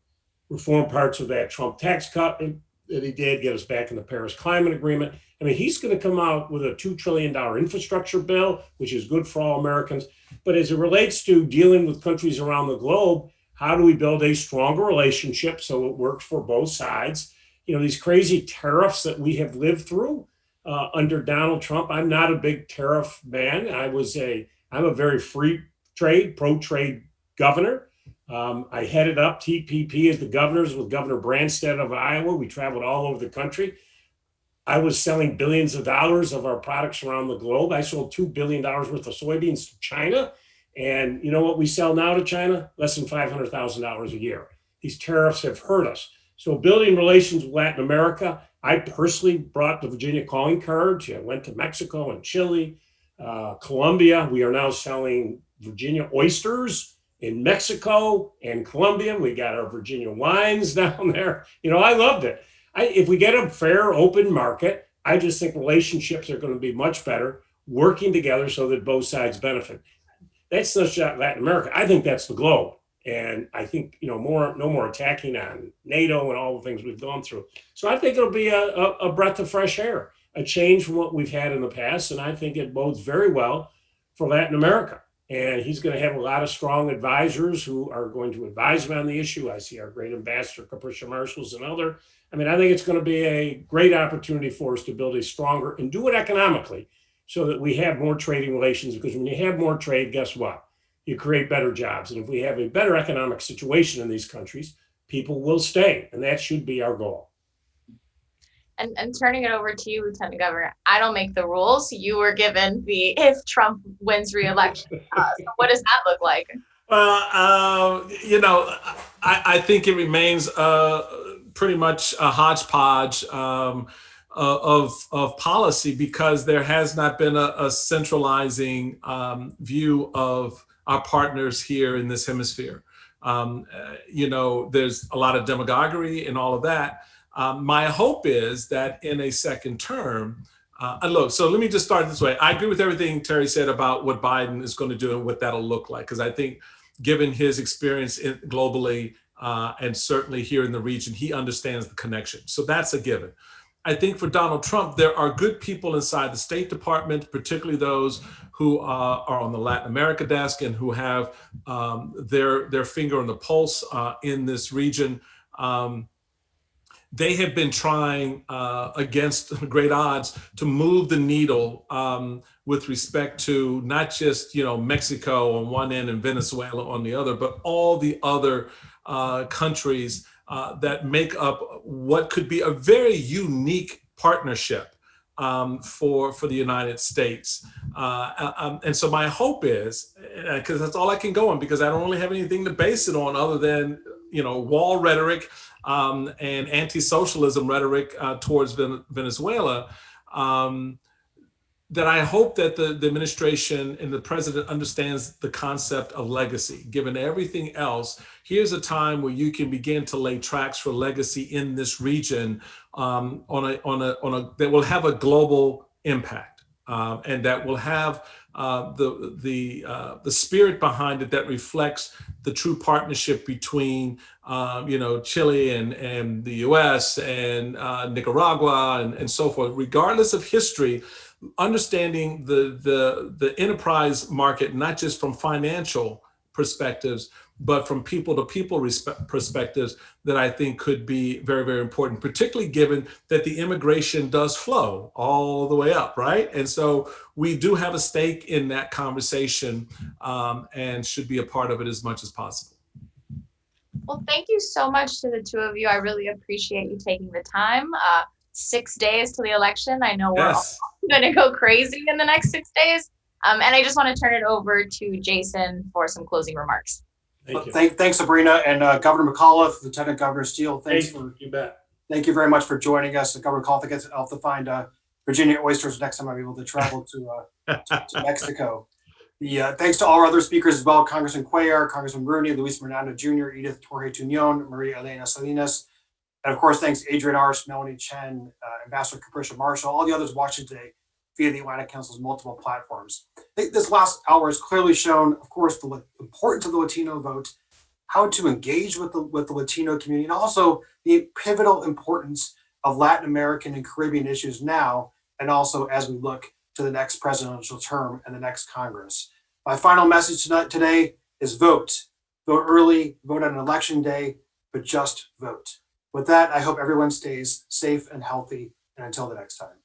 parts of that Trump tax cut that he did, get us back in the Paris Climate Agreement. He's going to come out with a $2 trillion infrastructure bill, which is good for all Americans. But as it relates to dealing with countries around the globe, how do we build a stronger relationship so it works for both sides? These crazy tariffs that we have lived through under Donald Trump. I'm not a big tariff man. I'm a very free trade, pro-trade governor. I headed up TPP as the governors with Governor Branstad of Iowa. We traveled all over the country. I was selling billions of dollars of our products around the globe. I sold $2 billion worth of soybeans to China. And you know what we sell now to China? Less than $500,000 a year. These tariffs have hurt us. So building relations with Latin America, I personally brought the Virginia calling card. I went to Mexico and Chile, Colombia. We are now selling Virginia oysters in Mexico and Colombia. We got our Virginia wines down there. I loved it. If we get a fair, open market, I just think relationships are going to be much better working together so that both sides benefit. That's not just Latin America. I think that's the globe. And I think, no more attacking on NATO and all the things we've gone through. So I think it'll be a breath of fresh air, a change from what we've had in the past. And I think it bodes very well for Latin America. And he's going to have a lot of strong advisors who are going to advise him on the issue. I see our great ambassador, Capricia Marshalls, and other. I think it's going to be a great opportunity for us to build a stronger and do it economically so that we have more trading relations. Because when you have more trade, guess what? You create better jobs. And if we have a better economic situation in these countries, people will stay. And that should be our goal. And turning it over to you, Lieutenant Governor, I don't make the rules. You were given the if Trump wins re-election. So what does that look like? Well, I think it remains pretty much a hodgepodge. of policy, because there has not been a centralizing view of our partners here in this hemisphere. There's a lot of demagoguery and all of that. My hope is that in a second term, so let me just start this way. I agree with everything Terry said about what Biden is going to do and what that'll look like, because I think given his experience globally and certainly here in the region, he understands the connection. So that's a given. I think for Donald Trump, there are good people inside the State Department, particularly those who are on the Latin America desk and who have their finger on the pulse in this region. They have been trying against great odds to move the needle with respect to not just Mexico on one end and Venezuela on the other, but all the other countries that make up what could be a very unique partnership for the United States. And so my hope is, because that's all I can go on, because I don't really have anything to base it on other than wall rhetoric and anti-socialism rhetoric towards Venezuela, that I hope that the administration and the president understands the concept of legacy. Given everything else, here's a time where you can begin to lay tracks for legacy in this region that will have a global impact and that will have the spirit behind it that reflects the true partnership between Chile and the U.S. and Nicaragua and so forth. Regardless of history, understanding the enterprise market, not just from financial perspectives, but from people to people perspectives, that I think could be very, very important, particularly given that the immigration does flow all the way up, right? And so we do have a stake in that conversation and should be a part of it as much as possible. Well, thank you so much to the two of you. I really appreciate you taking the time. 6 days to the election. I know we're all going to go crazy in the next 6 days. And I just want to turn it over to Jason for some closing remarks. Thanks, Sabrina, and Governor McAuliffe, Lieutenant Governor Steele. You bet. Thank you very much for joining us. Governor McAuliffe I'll have to find Virginia oysters next time I'm able to travel to Mexico. Thanks to all our other speakers as well: Congressman Cuellar, Congressman Rooney, Luis Miranda Jr., Edith Torre Tuñon, Maria Elena Salinas. And of course, thanks Adrian Arce, Melanie Chen, Ambassador Capricia Marshall, all the others watching today via the Atlantic Council's multiple platforms. I think this last hour has clearly shown, of course, the importance of the Latino vote, how to engage with the Latino community, and also the pivotal importance of Latin American and Caribbean issues now, and also as we look to the next presidential term and the next Congress. My final message today is vote. Vote early, vote on election day, but just vote. With that, I hope everyone stays safe and healthy, and until the next time.